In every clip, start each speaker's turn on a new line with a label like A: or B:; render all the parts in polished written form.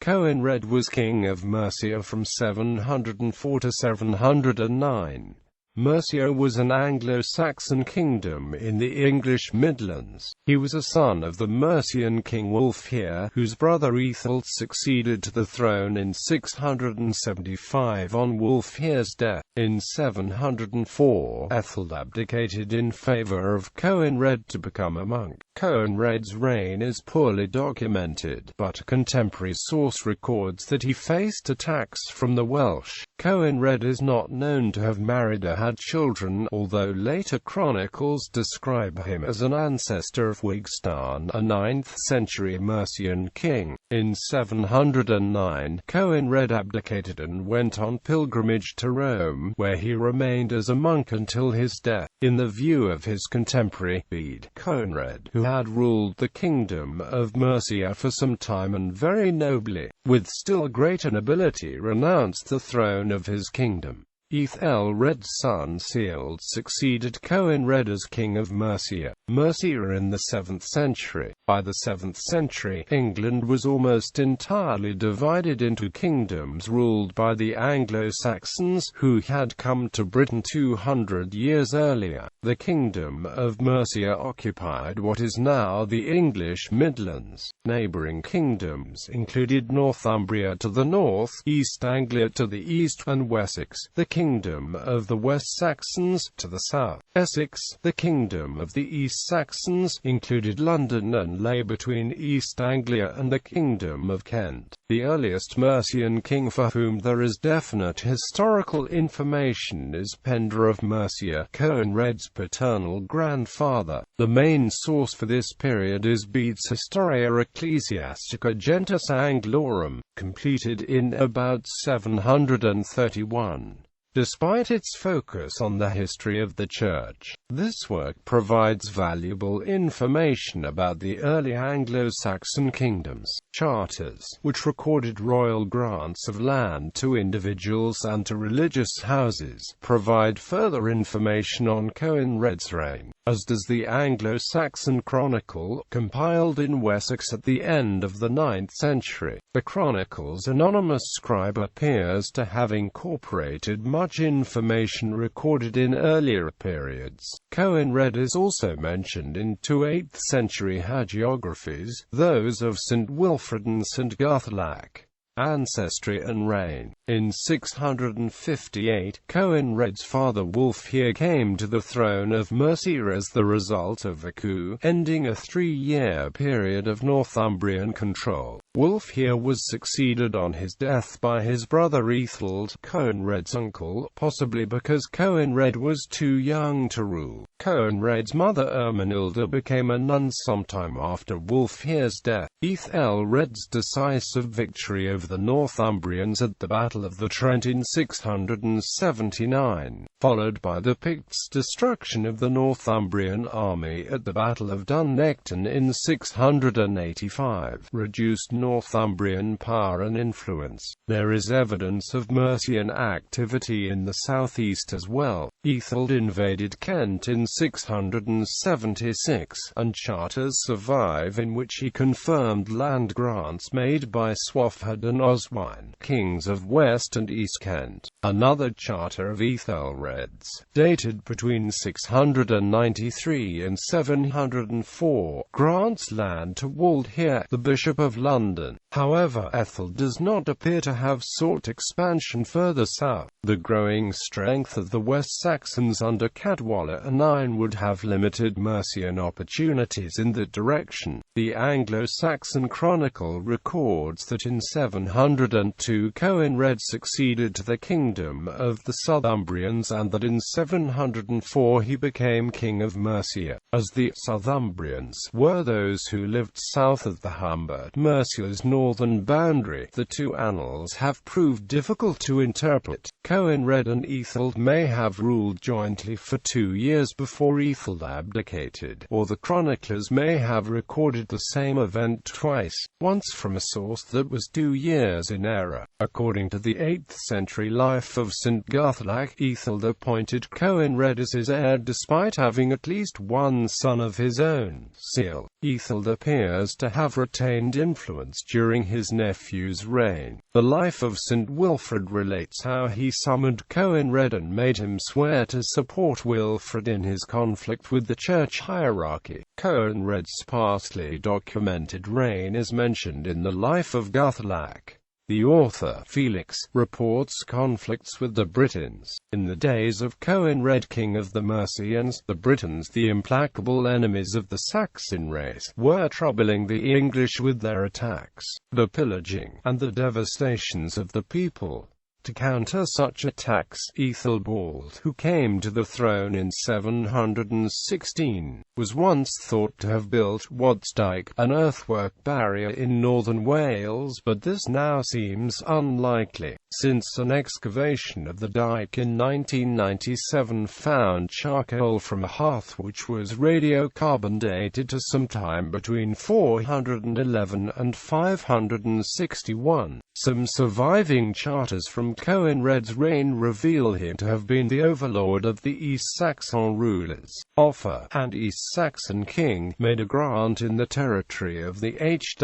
A: Coenred was king of Mercia from 704 to 709. Mercia was an Anglo-Saxon kingdom in the English Midlands. He was a son of the Mercian king Wulfhere, whose brother Æthelred succeeded to the throne in 675 on Wulfhere's death. In 704, Æthelred abdicated in favour of Coenred to become a monk. Coenred's reign is poorly documented, but a contemporary source records that he faced attacks from the Welsh. Coenred is not known to have married or had children, although later chronicles describe him as an ancestor of Wulfhere, a 9th-century Mercian king. In 709, Coenred abdicated and went on pilgrimage to Rome, where he remained as a monk until his death. In the view of his contemporary, Bede, Coenred, who had ruled the kingdom of Mercia for some time and very nobly, with still greater nobility, renounced the throne of his kingdom. Æthelred's son Seald succeeded Coenred as king of Mercia. Mercia in the 7th century. By the 7th century, England was almost entirely divided into kingdoms ruled by the Anglo-Saxons, who had come to Britain 200 years earlier. The kingdom of Mercia occupied what is now the English Midlands. Neighbouring kingdoms included Northumbria to the north, East Anglia to the east, and Wessex, the kingdom of the West Saxons, to the south. Essex, the kingdom of the East Saxons, included London and lay between East Anglia and the kingdom of Kent. The earliest Mercian king for whom there is definite historical information is Penda of Mercia, Coenred's paternal grandfather. The main source for this period is Bede's Historia Ecclesiastica Gentis Anglorum, completed in about 731. Despite its focus on the history of the Church, this work provides valuable information about the early Anglo-Saxon kingdoms. Charters, which recorded royal grants of land to individuals and to religious houses, provide further information on Coenred's reign, as does the Anglo-Saxon Chronicle, compiled in Wessex at the end of the 9th century. The Chronicle's anonymous scribe appears to have incorporated much information recorded in earlier periods. Coenred is also mentioned in two 8th-century hagiographies, those of St. Wilfrid and St. Guthlac. Ancestry and reign. In 658, Coenred's father Wulfhere came to the throne of Mercia as the result of a coup, ending a 3-year period of Northumbrian control. Wulfhere was succeeded on his death by his brother Æthelred, Coenred's uncle, possibly because Coenred was too young to rule. Coenred's mother Ermenilda became a nun sometime after Wulfhere's death. Æthelred's decisive victory over the Northumbrians at the Battle of the Trent in 679, followed by the Picts' destruction of the Northumbrian army at the Battle of Dunnecton in 685, reduced Northumbrian power and influence. There is evidence of Mercian activity in the southeast as well. Æthelred invaded Kent in 676, and charters survive in which he confirmed land grants made by Swafherd and Oswine, kings of West and East Kent. Another charter of Æthelred's, dated between 693 and 704, grants land to Wulfhere, the Bishop of London. However, Æthelred does not appear to have sought expansion further south. The growing strength of the West Saxons under Cadwalla IX would have limited Mercian opportunities in that direction. The Anglo-Saxon Chronicle records that in 702 Coenred succeeded to the kingdom of the Southumbrians and that in 704 he became king of Mercia. As the Southumbrians were those who lived south of the Humber, Mercia's northern boundary, the two annals have proved difficult to interpret. Coenred and Æthelred may have ruled ruled jointly for 2 years before Æthelred abdicated, or the chroniclers may have recorded the same event twice, once from a source that was 2 years in error. According to the 8th century life of St. Guthlac, Æthelred appointed Coenred as his heir despite having at least one son of his own. Seal. Æthelred appears to have retained influence during his nephew's reign. The life of St. Wulfhere relates how he summoned Coenred and made him swear to support Wulfhere in his conflict with the church hierarchy. Coenred's sparsely documented reign is mentioned in the life of Guthlac. The author, Felix, reports conflicts with the Britons. In the days of Coenred, king of the Mercians, the Britons, the implacable enemies of the Saxon race, were troubling the English with their attacks, the pillaging, and the devastations of the people. To counter such attacks, Æthelred, who came to the throne in 716, was once thought to have built Wad's Dyke, an earthwork barrier in northern Wales, but this now seems unlikely, since an excavation of the dike in 1997 found charcoal from a hearth which was radiocarbon dated to sometime between 411 and 561. Some surviving charters from Coenred's reign reveal him to have been the overlord of the East Saxon rulers. Wulfhere, an East Saxon king, made a grant in the territory of the Hwicce,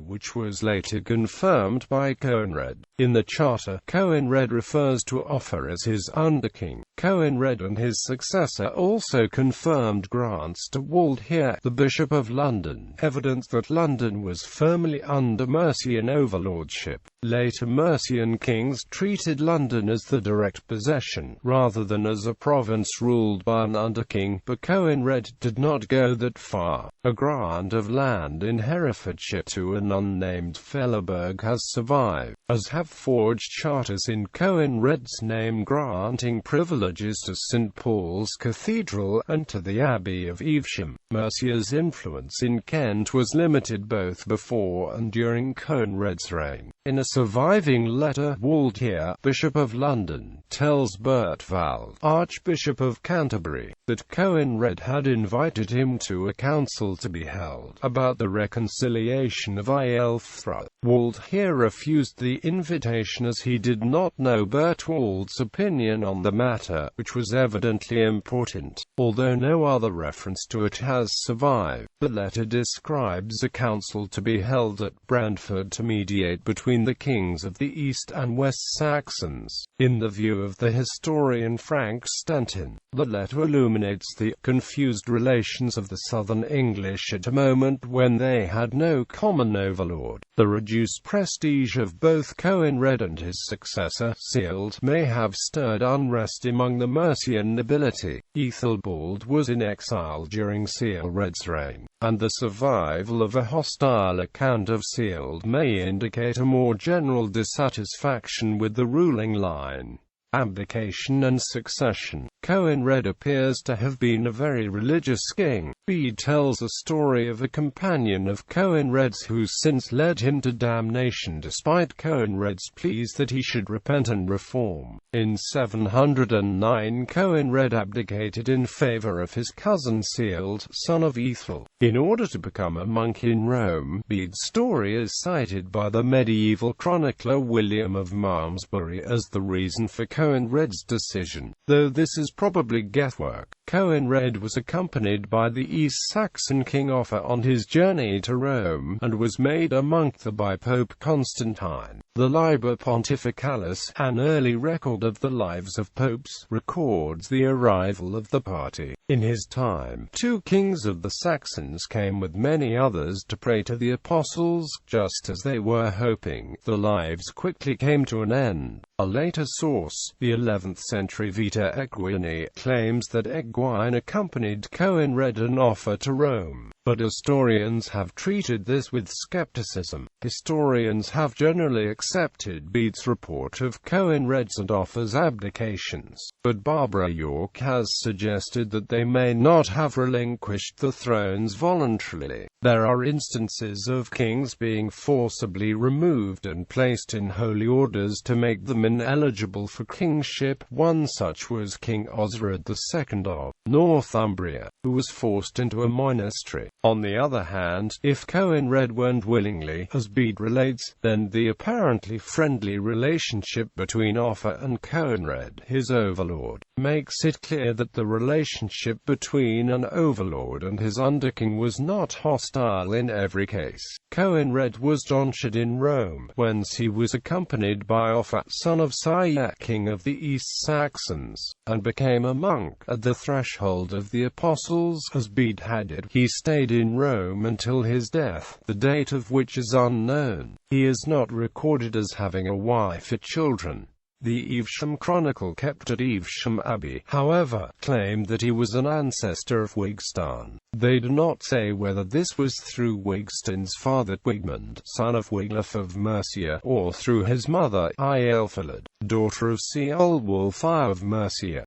A: which was later confirmed by Coenred. In the charter, Coenred refers to Wulfhere as his underking. Coenred and his successor also confirmed grants to Wulfhere, the Bishop of London, evidence that London was firmly under Mercian overlordship. Later Mercian kings treated London as the direct possession, rather than as a province ruled by an underking, but Coenred did not go that far. A grant of land in Herefordshire to an unnamed fellowburg has survived, as have forged charters in Coenred's name granting privileges to St. Paul's Cathedral and to the Abbey of Evesham. Mercia's influence in Kent was limited both before and during Coenred's reign. In a surviving letter, Wulfhere, Bishop of London, tells Bertwald, Archbishop of Canterbury, that Coenred had invited him to a council to be held about the reconciliation of Æthelred. Wulfhere refused the invitation as he did not know Bertwald's opinion on the matter, which was evidently important, although no other reference to it has survived. The letter describes a council to be held at Brentford to mediate between the kings of the East and West Saxons. In the view of the historian Frank Stanton, the letter illuminates the confused relations of the southern English at a moment when they had no common overlord. The reduced prestige of both Coenred and his successor, Seald, may have stirred unrest among the Mercian nobility. Æthelred was in exile during Sealdred's reign, and the survival of a hostile account of Seald may indicate a more general dissatisfaction with the ruling line. Abdication and succession. Coenred appears to have been a very religious king. Bede tells a story of a companion of Coenred's who since led him to damnation despite Coenred's pleas that he should repent and reform. In 709 Coenred abdicated in favour of his cousin Seald, son of Æthel, in order to become a monk in Rome. Bede's story is cited by the medieval chronicler William of Malmesbury as the reason for Coenred's decision, though this is probably guesswork. Coenred was accompanied by the East Saxon king Wulfhere on his journey to Rome, and was made a monk there by Pope Constantine. The Liber Pontificalis, an early record of the lives of popes, records the arrival of the party. In his time, 2 kings of the Saxons came with many others to pray to the apostles. Just as they were hoping, their lives quickly came to an end. A later source, the 11th century Vita Equini, claims that Egwine accompanied Coenred and Wulfhere to Rome, but historians have treated this with skepticism. Historians have generally accepted Bede's report of Coenred's and Wulfere's abdications, but Barbara York has suggested that they may not have relinquished the thrones voluntarily. There are instances of kings being forcibly removed and placed in holy orders to make them ineligible for kingship. One such was King Æthelred II of Northumbria, who was forced into a monastery. On the other hand, if Coenred went willingly, as Bede relates, then the apparently friendly relationship between Wulfhere and Coenred, his overlord, makes it clear that the relationship between an overlord and his underking was not hostile in every case. Coenred was tonsured in Rome, whence he was accompanied by Wulfhere, son of Æthelred, king of the East Saxons, and became a monk at the threshold of the apostles, as Bede had it. He stayed in Rome until his death, the date of which is unknown. He is not recorded as having a wife or children. The Evesham Chronicle, kept at Evesham Abbey, however, claimed that he was an ancestor of Wigstein. They do not say whether this was through Wigstein's father Wigmund, son of Wulfhere of Mercia, or through his mother Æthelred, daughter of Wulfhere of Mercia.